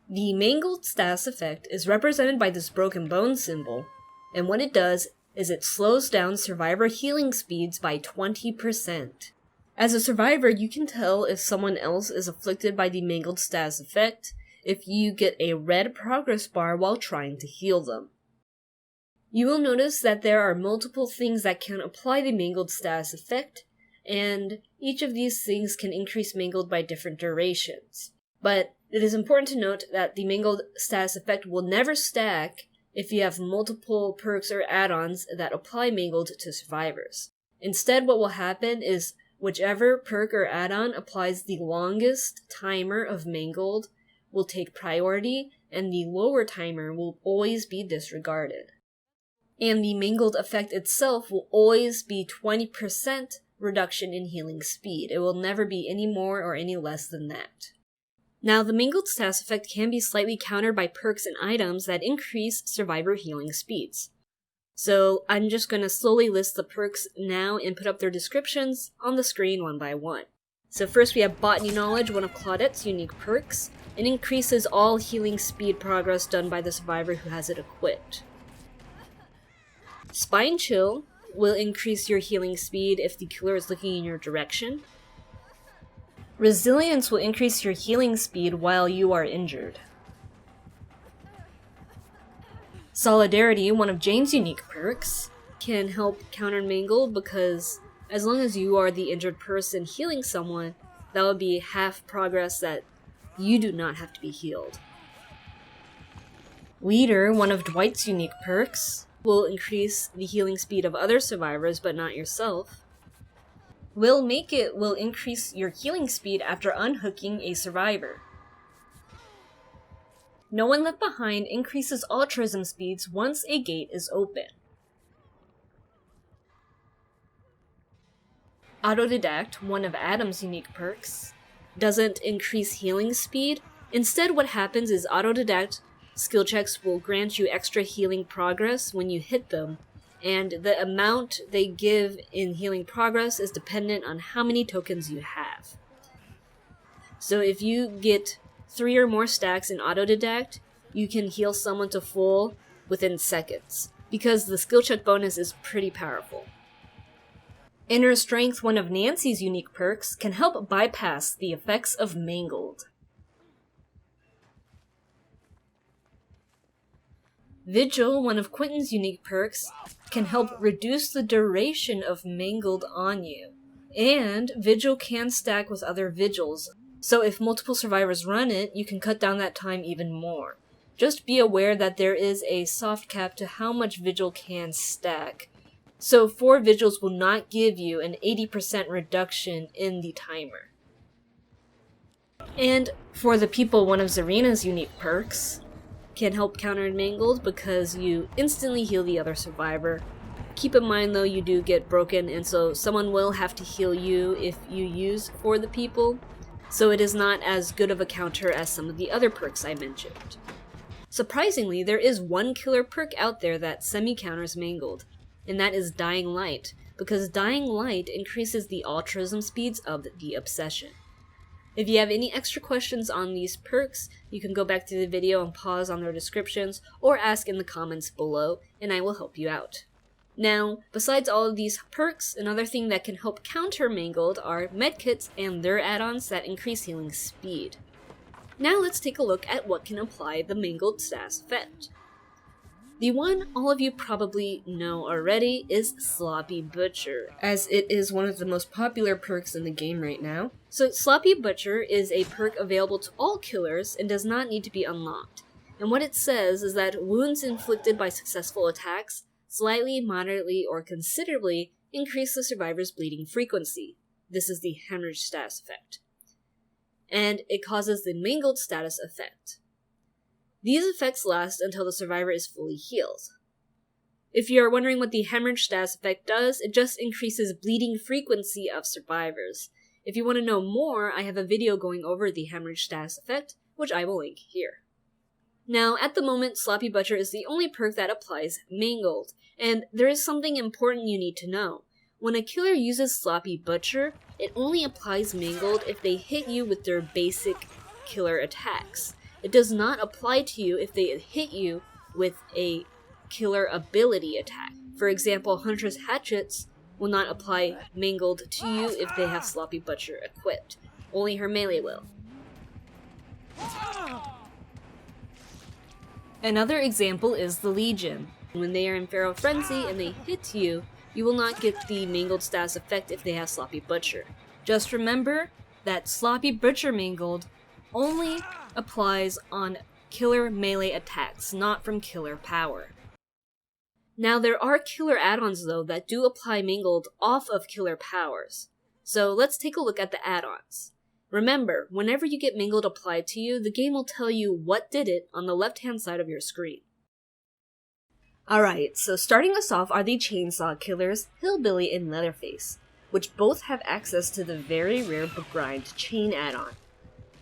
The Mangled Staz effect is represented by this broken bone symbol, and what it does is it slows down survivor healing speeds by 20%. As a survivor, you can tell if someone else is afflicted by the Mangled Staz effect if you get a red progress bar while trying to heal them. You will notice that there are multiple things that can apply the Mangled Staz effect, and each of these things can increase Mangled by different durations. But it is important to note that the Mangled Staz effect will never stack if you have multiple perks or add-ons that apply Mangled to survivors. Instead, what will happen is whichever perk or add-on applies the longest timer of Mangled will take priority, and the lower timer will always be disregarded. And the Mangled effect itself will always be 20% reduction in healing speed. It will never be any more or any less than that. Now, the Mangled Staz effect can be slightly countered by perks and items that increase survivor healing speeds. So I'm just going to slowly list the perks now and put up their descriptions on the screen one by one. So first we have Botany Knowledge, one of Claudette's unique perks. It increases all healing speed progress done by the survivor who has it equipped. Spine Chill will increase your healing speed if the killer is looking in your direction. Resilience will increase your healing speed while you are injured. Solidarity, one of Jane's unique perks, can help counter Mangled because as long as you are the injured person healing someone, that would be half progress that you do not have to be healed. Leader, one of Dwight's unique perks, will increase the healing speed of other survivors but not yourself. Will Make It will increase your healing speed after unhooking a survivor. No One Left Behind increases altruism speeds once a gate is open. Autodidact, one of Addons' unique perks, doesn't increase healing speed. Instead, what happens is Autodidact skill checks will grant you extra healing progress when you hit them, and the amount they give in healing progress is dependent on how many tokens you have. So if you get 3 or more stacks in Autodidact, you can heal someone to full within seconds, because the skill check bonus is pretty powerful. Inner Strength, one of Nancy's unique perks, can help bypass the effects of Mangled. Vigil, one of Quentin's unique perks, can help reduce the duration of Mangled on you. And Vigil can stack with other Vigils, so if multiple survivors run it, you can cut down that time even more. Just be aware that there is a soft cap to how much Vigil can stack. So 4 Vigils will not give you an 80% reduction in the timer. And for the People, one of Zarina's unique perks, can help counter Mangled because you instantly heal the other survivor. Keep in mind though, you do get broken, and so someone will have to heal you if you use For the People, so it is not as good of a counter as some of the other perks I mentioned. Surprisingly, there is one killer perk out there that semi-counters Mangled, and that is Dying Light, because Dying Light increases the altruism speeds of the Obsession. If you have any extra questions on these perks, you can go back to the video and pause on their descriptions, or ask in the comments below, and I will help you out. Now, besides all of these perks, another thing that can help counter Mangled are medkits and their add-ons that increase healing speed. Now let's take a look at what can apply the Mangled Staz effect. The one all of you probably know already is Sloppy Butcher, as it is one of the most popular perks in the game right now. So Sloppy Butcher is a perk available to all killers and does not need to be unlocked. And what it says is that wounds inflicted by successful attacks slightly, moderately, or considerably increase the survivor's bleeding frequency. This is the Hemorrhage Status effect. And it causes the Mangled Status effect. These effects last until the survivor is fully healed. If you are wondering what the Hemorrhage Status effect does, it just increases bleeding frequency of survivors. If you want to know more, I have a video going over the Hemorrhage Status effect, which I will link here. Now, at the moment, Sloppy Butcher is the only perk that applies Mangled, and there is something important you need to know. When a killer uses Sloppy Butcher, it only applies Mangled if they hit you with their basic killer attacks. it does not apply to you if they hit you with a killer ability attack. For example, Huntress hatchets will not apply Mangled to you if they have Sloppy Butcher equipped. Only her melee will. Another example is the Legion. When they are in Feral Frenzy and they hit you, you will not get the Mangled Staz effect if they have Sloppy Butcher. Just remember that Sloppy Butcher Mangled only applies on killer melee attacks, not from killer power. Now there are killer add-ons though that do apply Mangled off of killer powers. So let's take a look at the add-ons. Remember, whenever you get Mangled applied to you, the game will tell you what did it on the left-hand side of your screen. Alright, so starting us off are the Chainsaw Killers, Hillbilly and Leatherface, which both have access to the very rare Begrimed Chain add-on.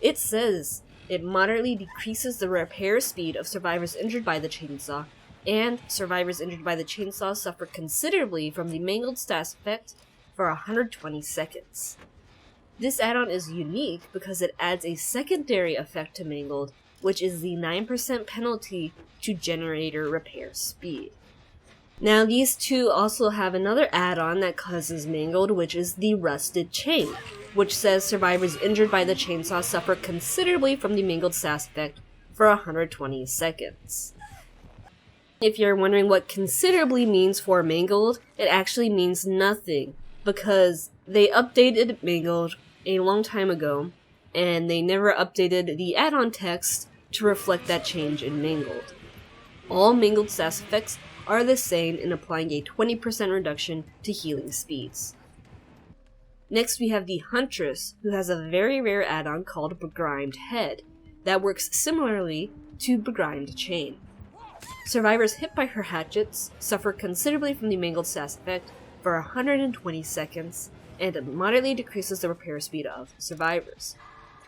It says it moderately decreases the repair speed of survivors injured by the chainsaw, and survivors injured by the chainsaw suffer considerably from the Mangled Staz effect for 120 seconds. This add-on is unique because it adds a secondary effect to Mangled, which is the 9% penalty to generator repair speed. Now these two also have another add-on that causes Mangled, which is the Rusted Chain, which says survivors injured by the chainsaw suffer considerably from the Mangled Staz effect for 120 seconds. If you're wondering what considerably means for Mangled, it actually means nothing, because they updated Mangled a long time ago, and they never updated the add-on text to reflect that change in Mangled. All Mangled Staz effects are the same in applying a 20% reduction to healing speeds. Next we have the Huntress, who has a very rare add-on called Begrimed Head, that works similarly to Begrimed Chain. Survivors hit by her hatchets suffer considerably from the Mangled Staz effect for 120 seconds, and it moderately decreases the repair speed of survivors.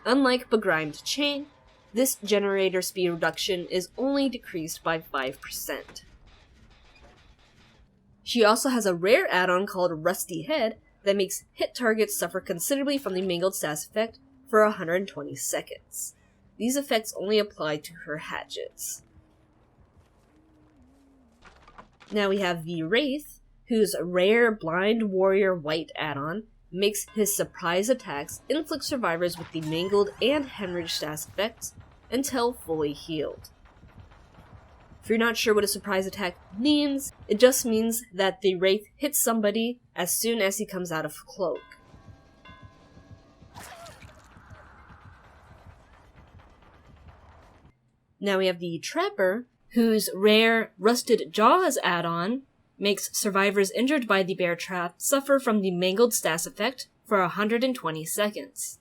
Unlike Begrimed Chain, this generator speed reduction is only decreased by 5%. She also has a rare add-on called Rusty Head that makes hit targets suffer considerably from the Mangled Staz effect for 120 seconds. These effects only apply to her hatchets. Now we have the Wraith, whose rare Blind Warrior White add-on makes his surprise attacks inflict survivors with the Mangled and Hemorrhage Staz effects until fully healed. If you're not sure what a surprise attack means, it just means that the Wraith hits somebody as soon as he comes out of cloak. Now we have the Trapper, whose rare Rusted Jaws add-on makes survivors injured by the bear trap suffer from the Mangled Staz effect for 120 seconds.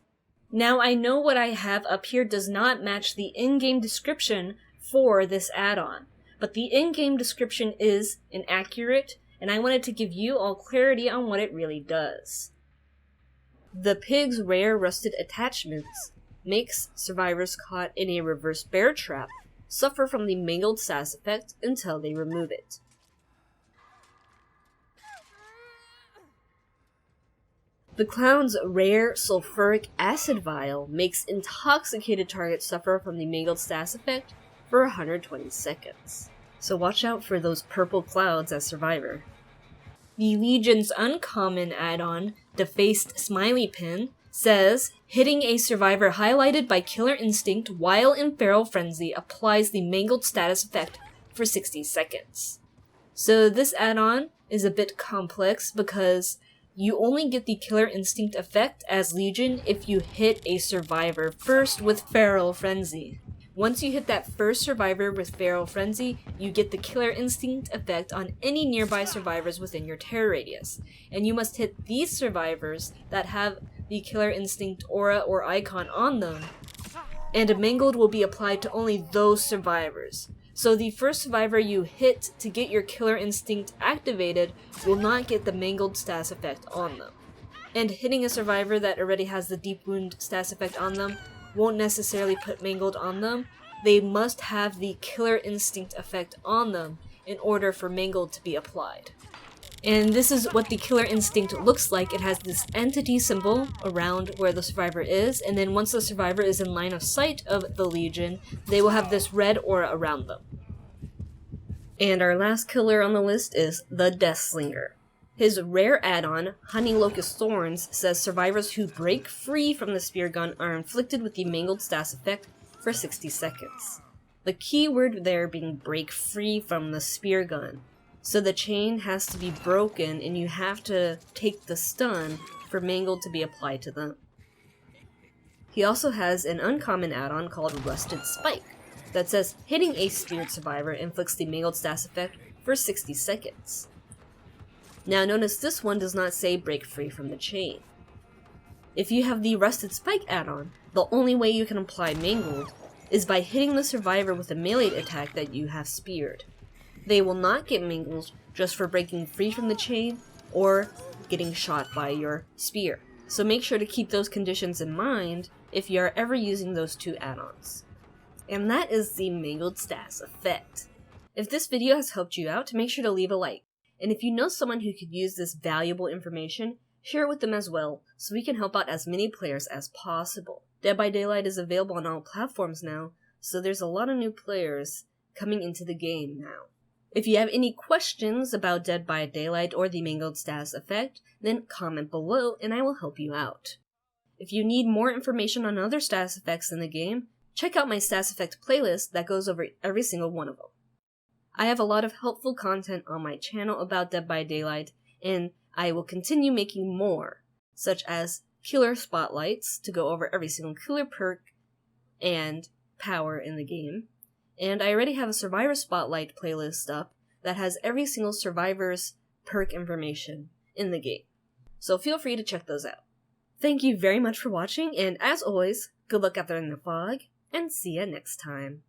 Now I know what I have up here does not match the in-game description for this add-on, but the in-game description is inaccurate, and I wanted to give you all clarity on what it really does. The Pig's rare Rusted Attachments makes survivors caught in a reverse bear trap suffer from the Mangled Staz effect until they remove it. The Clown's rare Sulfuric Acid Vial makes intoxicated targets suffer from the Mangled Staz effect for 120 seconds. So watch out for those purple clouds as survivor. The Legion's uncommon add-on, Defaced Smiley Pin, says, hitting a survivor highlighted by Killer Instinct while in Feral Frenzy applies the Mangled Staz effect for 60 seconds. So this add-on is a bit complex because you only get the Killer Instinct effect as Legion if you hit a survivor first with Feral Frenzy. Once you hit that first survivor with Feral Frenzy, you get the Killer Instinct effect on any nearby survivors within your terror radius. And you must hit these survivors that have the Killer Instinct aura or icon on them, and a Mangled will be applied to only those survivors. So the first survivor you hit to get your Killer Instinct activated will not get the Mangled Staz effect on them. And hitting a survivor that already has the Deep Wound Staz effect on them won't necessarily put Mangled on them. They must have the Killer Instinct effect on them in order for Mangled to be applied. And this is what the Killer Instinct looks like. It has this entity symbol around where the survivor is, and then once the survivor is in line of sight of the Legion, they will have this red aura around them. And our last killer on the list is the Deathslinger. His rare add-on, Honey Locust Thorns, says survivors who break free from the spear gun are inflicted with the Mangled Staz effect for 60 seconds. The key word there being break free from the spear gun. So the chain has to be broken and you have to take the stun for Mangled to be applied to them. He also has an uncommon add-on called Rusted Spike that says hitting a speared survivor inflicts the Mangled Staz effect for 60 seconds. Now notice this one does not say break free from the chain. If you have the Rusted Spike add-on, the only way you can apply Mangled is by hitting the survivor with a melee attack that you have speared. They will not get mangled just for breaking free from the chain or getting shot by your spear. So make sure to keep those conditions in mind if you are ever using those two add-ons. And that is the Mangled Staz effect. If this video has helped you out, make sure to leave a like. And if you know someone who could use this valuable information, share it with them as well so we can help out as many players as possible. Dead by Daylight is available on all platforms now, so there's a lot of new players coming into the game now. If you have any questions about Dead by Daylight or the Mangled Staz effect, then comment below and I will help you out. If you need more information on other Staz effects in the game, check out my Staz effect playlist that goes over every single one of them. I have a lot of helpful content on my channel about Dead by Daylight, and I will continue making more, such as killer spotlights to go over every single killer perk and power in the game. And I already have a Survivor Spotlight playlist up that has every single Survivor's perk information in the game. So feel free to check those out. Thank you very much for watching, and as always, good luck out there in the fog, and see ya next time.